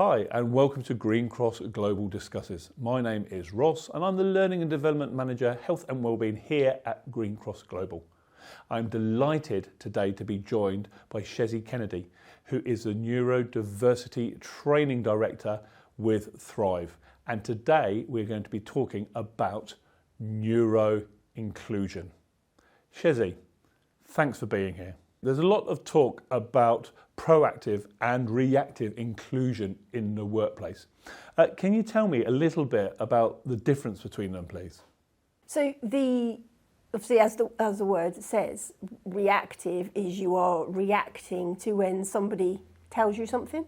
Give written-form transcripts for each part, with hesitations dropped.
Hi and welcome to Green Cross Global Discusses. My name is Ross and I'm the Learning and Development Manager, Health and Wellbeing here at Green Cross Global. I'm delighted today to be joined by Chezzy Kennedy, who is the Neurodiversity Training Director with Thrive. And today we're going to be talking about neuro-inclusion. Chezzy, thanks for being here. There's a lot of talk about proactive and reactive inclusion in the workplace. Can you tell me a little bit about the difference between them, please? So obviously, as the word says, reactive is you are reacting to when somebody tells you something.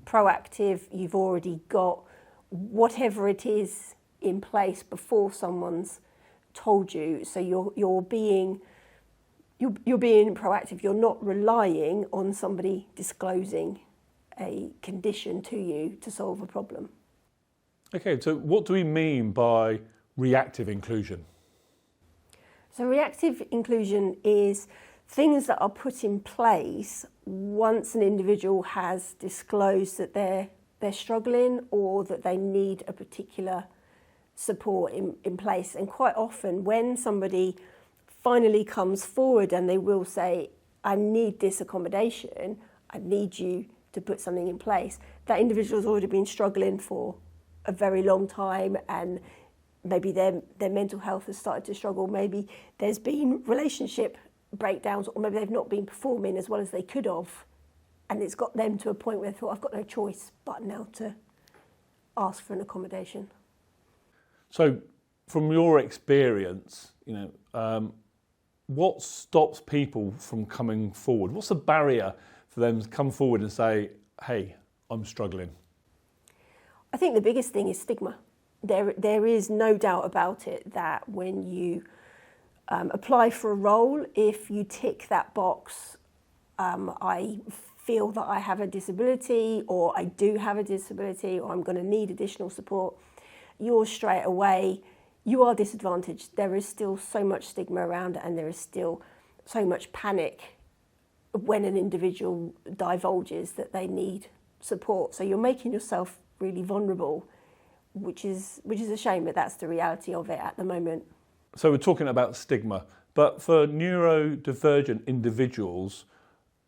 Proactive, you've already got whatever it is in place before someone's told you. So you're being proactive. You're not relying on somebody disclosing a condition to you to solve a problem. Okay, so what do we mean by reactive inclusion? So reactive inclusion is things that are put in place once an individual has disclosed that they're struggling or that they need a particular support in place. And quite often when somebody finally comes forward and they will say, I need this accommodation, I need you to put something in place, that individual's already been struggling for a very long time, and maybe their mental health has started to struggle, maybe there's been relationship breakdowns, or maybe they've not been performing as well as they could have, and it's got them to a point where they thought, I've got no choice but now to ask for an accommodation. So from your experience, what stops people from coming forward? What's the barrier for them to come forward and say, hey, I'm struggling? I think the biggest thing is stigma. There is no doubt about it that when you apply for a role, if you tick that box, I feel that I have a disability, or I do have a disability, or I'm going to need additional support, you're straight away, you are disadvantaged. There is still so much stigma around it, and there is still so much panic when an individual divulges that they need support. So you're making yourself really vulnerable, which is a shame, but that's the reality of it at the moment. So we're talking about stigma, but for neurodivergent individuals,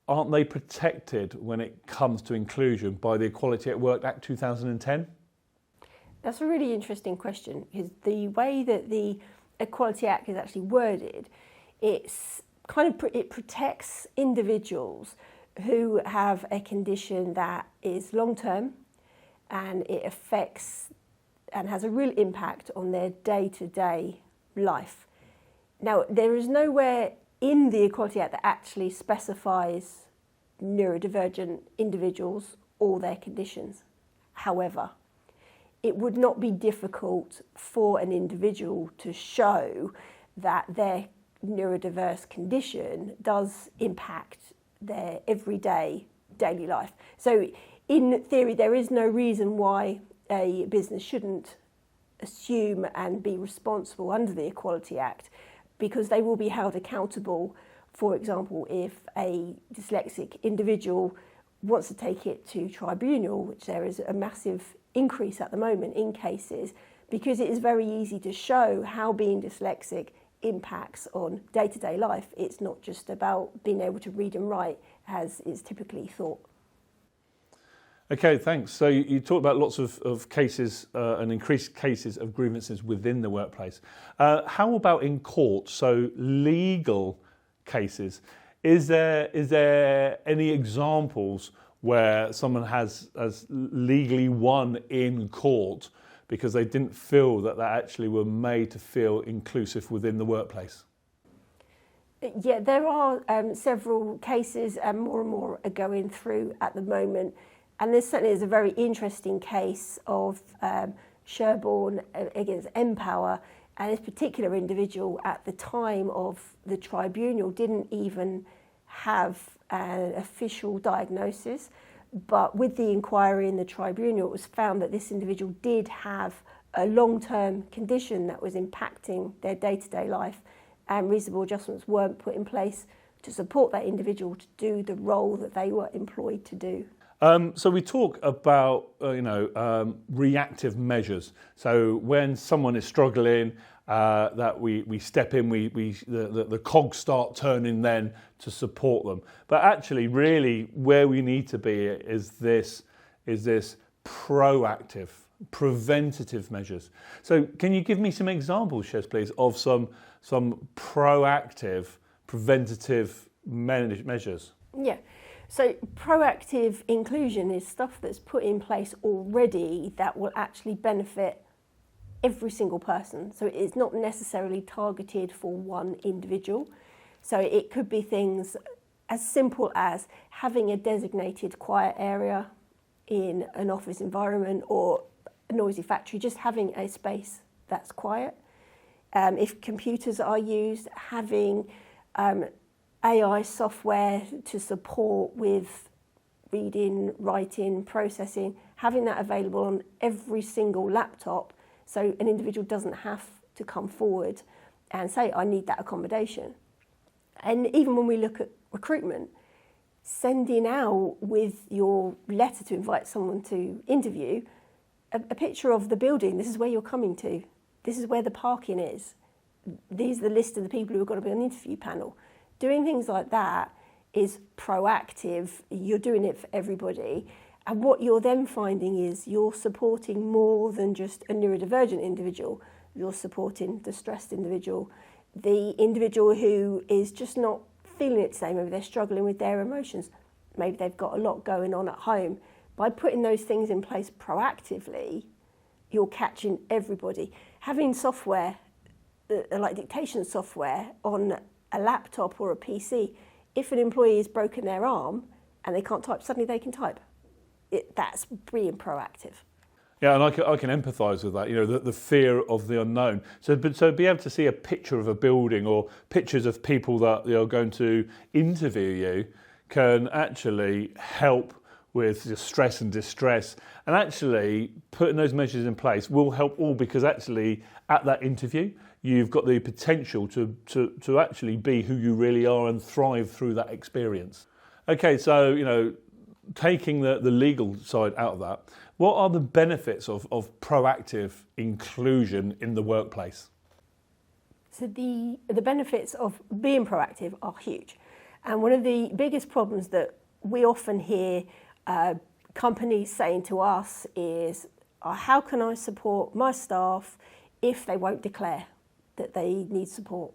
aren't they protected when it comes to inclusion by the Equality at Work Act 2010? That's a really interesting question, because the way that the Equality Act is actually worded, it protects individuals who have a condition that is long-term, and it affects and has a real impact on their day-to-day life. Now, there is nowhere in the Equality Act that actually specifies neurodivergent individuals or their conditions. However, it would not be difficult for an individual to show that their neurodiverse condition does impact their everyday daily life. So in theory, there is no reason why a business shouldn't assume and be responsible under the Equality Act, because they will be held accountable. For example, if a dyslexic individual wants to take it to tribunal, which there is a massive increase at the moment in cases, because it is very easy to show how being dyslexic impacts on day-to-day life. It's not just about being able to read and write as is typically thought. Okay, thanks. So you talked about lots of cases and increased cases of grievances within the workplace. How about in court? So legal cases. Is there any examples where someone has legally won in court because they didn't feel that they actually were made to feel inclusive within the workplace? Yeah, there are several cases, and more are going through at the moment. And this certainly is a very interesting case of Sherborne against Empower, and this particular individual at the time of the tribunal didn't even have an official diagnosis, but with the inquiry in the tribunal, it was found that this individual did have a long-term condition that was impacting their day-to-day life, and reasonable adjustments weren't put in place to support that individual to do the role that they were employed to do. So we talk about reactive measures. So when someone is struggling, that we step in, the cogs start turning then to support them. But actually, really, where we need to be is this proactive, preventative measures. So can you give me some examples, Chez, please, of some proactive, preventative measures? Yeah. So proactive inclusion is stuff that's put in place already that will actually benefit every single person. So it's not necessarily targeted for one individual. So it could be things as simple as having a designated quiet area in an office environment or a noisy factory, just having a space that's quiet. If computers are used, having AI software to support with reading, writing, processing, having that available on every single laptop so an individual doesn't have to come forward and say, I need that accommodation. And even when we look at recruitment, sending out with your letter to invite someone to interview, a picture of the building, this is where you're coming to, this is where the parking is, these are the list of the people who are going to be on the interview panel. Doing things like that is proactive, you're doing it for everybody. And what you're then finding is you're supporting more than just a neurodivergent individual, you're supporting the stressed individual, the individual who is just not feeling it the same, maybe they're struggling with their emotions, maybe they've got a lot going on at home. By putting those things in place proactively, you're catching everybody. Having software, like dictation software on a laptop or a PC, if an employee has broken their arm and they can't type, suddenly they can type. That's being proactive. Yeah, and I can empathise with that. The fear of the unknown. So be able to see a picture of a building or pictures of people that are going to interview you can actually help with the stress and distress. And actually, putting those measures in place will help all, because actually at that interview, you've got the potential to actually be who you really are and thrive through that experience. Okay, so taking the legal side out of that, what are the benefits of proactive inclusion in the workplace? So the benefits of being proactive are huge. And one of the biggest problems that we often hear companies saying to us is, how can I support my staff if they won't declare that they need support?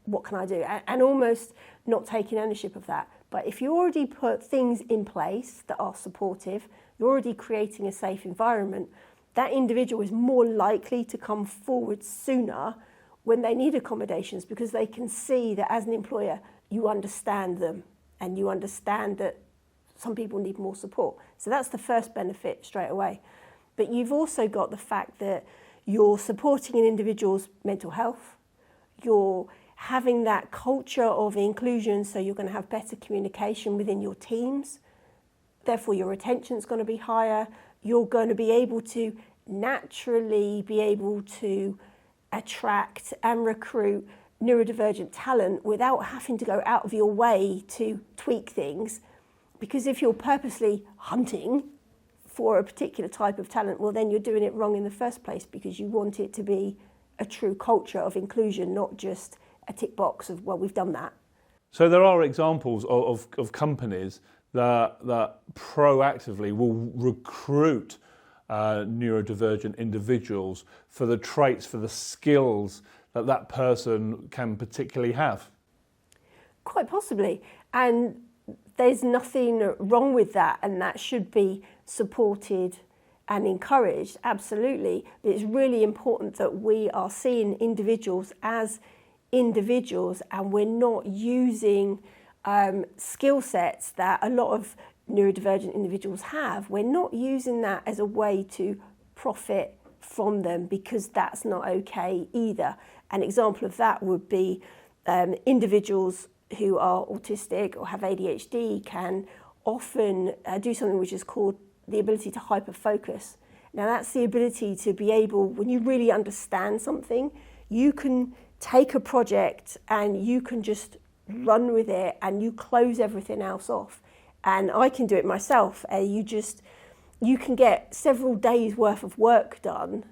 What can I do? And almost not taking ownership of that. But if you already put things in place that are supportive, you're already creating a safe environment, that individual is more likely to come forward sooner when they need accommodations, because they can see that as an employer, you understand them and you understand that some people need more support. So that's the first benefit straight away. But you've also got the fact that you're supporting an individual's mental health, you're having that culture of inclusion, so you're going to have better communication within your teams, therefore your retention's going to be higher, you're going to be able to naturally be able to attract and recruit neurodivergent talent without having to go out of your way to tweak things. Because if you're purposely hunting for a particular type of talent, well, then you're doing it wrong in the first place, because you want it to be a true culture of inclusion, not just a tick box of, well, we've done that. So there are examples of companies that proactively will recruit neurodivergent individuals for the traits, for the skills that person can particularly have. Quite possibly. And there's nothing wrong with that, and that should be supported and encouraged, absolutely. But it's really important that we are seeing individuals as individuals, and we're not using skill sets that a lot of neurodivergent individuals have. We're not using that as a way to profit from them, because that's not okay either. An example of that would be individuals who are autistic or have ADHD can often do something which is called the ability to hyper-focus. Now that's the ability to be able, when you really understand something, you can take a project and you can just run with it and you close everything else off. And I can do it myself. You can get several days worth of work done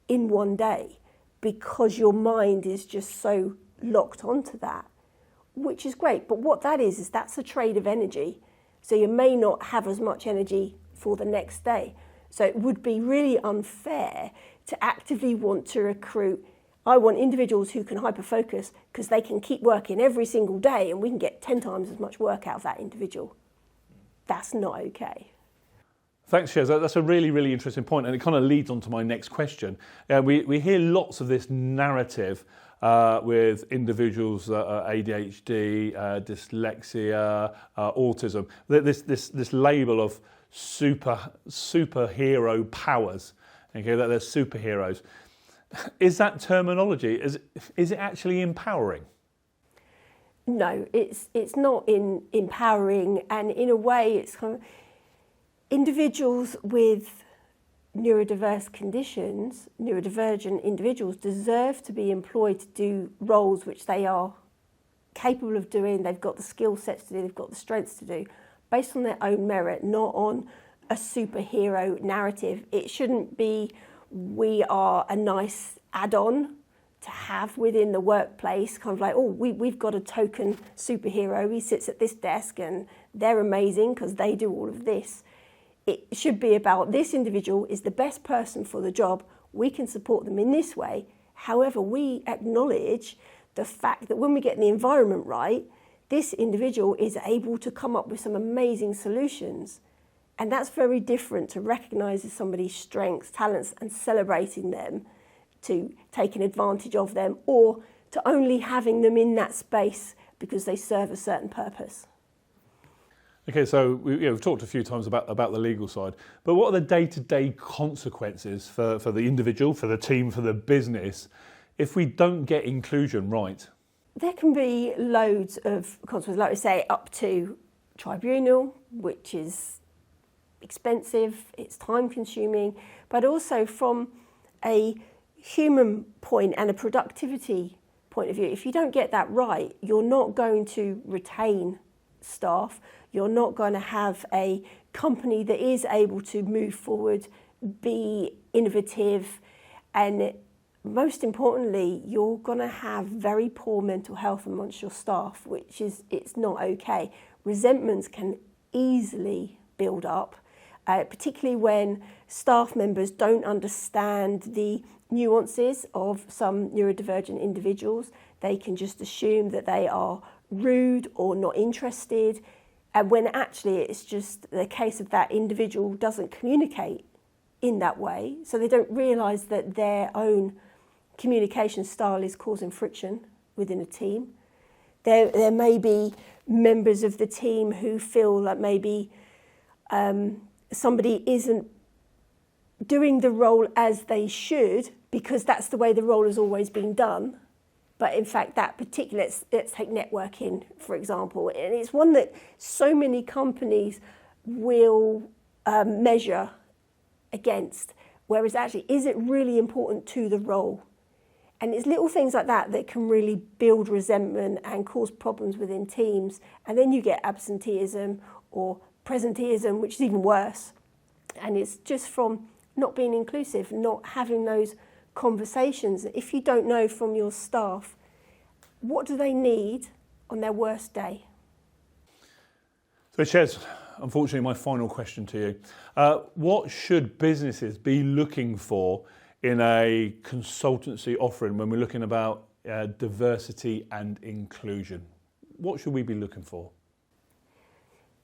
in one day because your mind is just so locked onto that, which is great. But what that is that's a trade of energy. So you may not have as much energy for the next day. So it would be really unfair to actively want to recruit. I want individuals who can hyper-focus because they can keep working every single day and we can get 10 times as much work out of that individual. That's not okay. Thanks, Chez. That's a really, really interesting point, and it kind of leads on to my next question. We hear lots of this narrative with individuals that are ADHD, dyslexia, autism. This label of superhero powers. Okay, that they're superheroes. Is that terminology? Is it actually empowering? No, it's not empowering, and in a way, it's kind of individuals with neurodiverse conditions, neurodivergent individuals deserve to be employed to do roles which they are capable of doing. They've got the skill sets to do, they've got the strengths to do, based on their own merit, not on a superhero narrative. It shouldn't be we are a nice add-on to have within the workplace, kind of like, oh, we've got a token superhero, he sits at this desk and they're amazing because they do all of this. It should be about this individual is the best person for the job, we can support them in this way. However, we acknowledge the fact that when we get the environment right, this individual is able to come up with some amazing solutions. And that's very different to recognising somebody's strengths, talents and celebrating them, to taking advantage of them, or to only having them in that space because they serve a certain purpose. Okay, so we've talked a few times about the legal side, but what are the day-to-day consequences for the individual, for the team, for the business, if we don't get inclusion right? There can be loads of consequences, like we say, up to tribunal, which is expensive, it's time-consuming, but also from a human point and a productivity point of view, if you don't get that right, you're not going to retain staff, you're not going to have a company that is able to move forward, be innovative, and most importantly, you're going to have very poor mental health amongst your staff, it's not okay. Resentments can easily build up, particularly when staff members don't understand the nuances of some neurodivergent individuals. They can just assume that they are rude or not interested, and when actually it's just the case of that individual doesn't communicate in that way, so they don't realise that their own communication style is causing friction within a team. There may be members of the team who feel that maybe somebody isn't doing the role as they should because that's the way the role has always been done. But in fact, that particular, let's take networking, for example, and it's one that so many companies will measure against, whereas actually, is it really important to the role? And it's little things like that that can really build resentment and cause problems within teams. And then you get absenteeism or presenteeism, which is even worse. And it's just from not being inclusive, not having those conversations. If you don't know from your staff, what do they need on their worst day? So Chez, unfortunately my final question to you. What should businesses be looking for in a consultancy offering when we're looking about diversity and inclusion? What should we be looking for?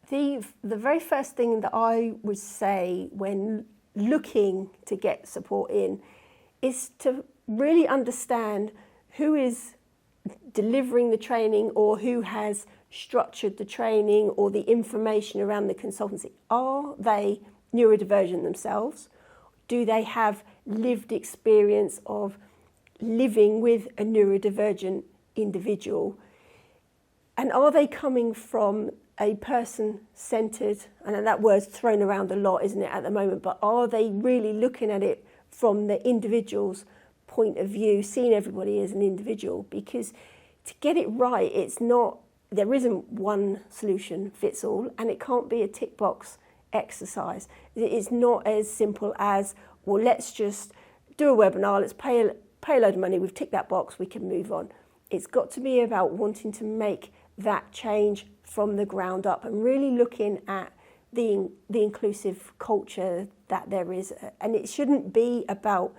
The very first thing that I would say when looking to get support in is to really understand who is delivering the training or who has structured the training or the information around the consultancy. Are they neurodivergent themselves? Do they have lived experience of living with a neurodivergent individual? And are they coming from a person-centred, and that word's thrown around a lot, isn't it, at the moment, but are they really looking at it from the individual's point of view, seeing everybody as an individual? Because to get it right, it's not there isn't one solution fits all, and it can't be a tick box exercise. It's not as simple as, well, let's just do a webinar, let's pay a load of money, we've ticked that box, we can move on. It's got to be about wanting to make that change from the ground up and really looking at the inclusive culture that there is. And it shouldn't be about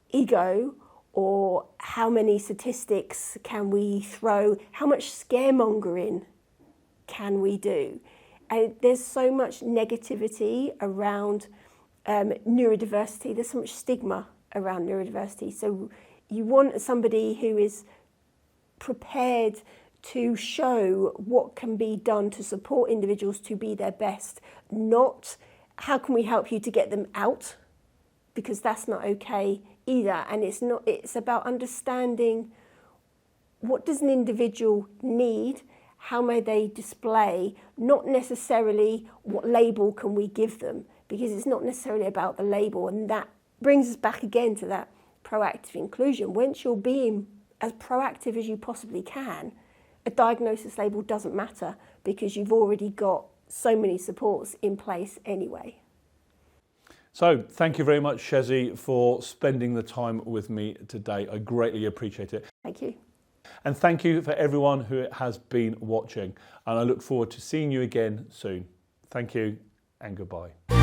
ego or how many statistics can we throw, how much scaremongering can we do. And there's so much negativity around neurodiversity, there's so much stigma around neurodiversity. So you want somebody who is prepared to show what can be done to support individuals to be their best, not how can we help you to get them out, because that's not okay either. And it's about understanding what does an individual need, how may they display, not necessarily what label can we give them, because it's not necessarily about the label. And that brings us back again to that proactive inclusion. Once you're being as proactive as you possibly can, a diagnosis label doesn't matter because you've already got so many supports in place anyway. So thank you very much, Chezzy, for spending the time with me today. I greatly appreciate it. Thank you. And thank you for everyone who has been watching. And I look forward to seeing you again soon. Thank you and goodbye.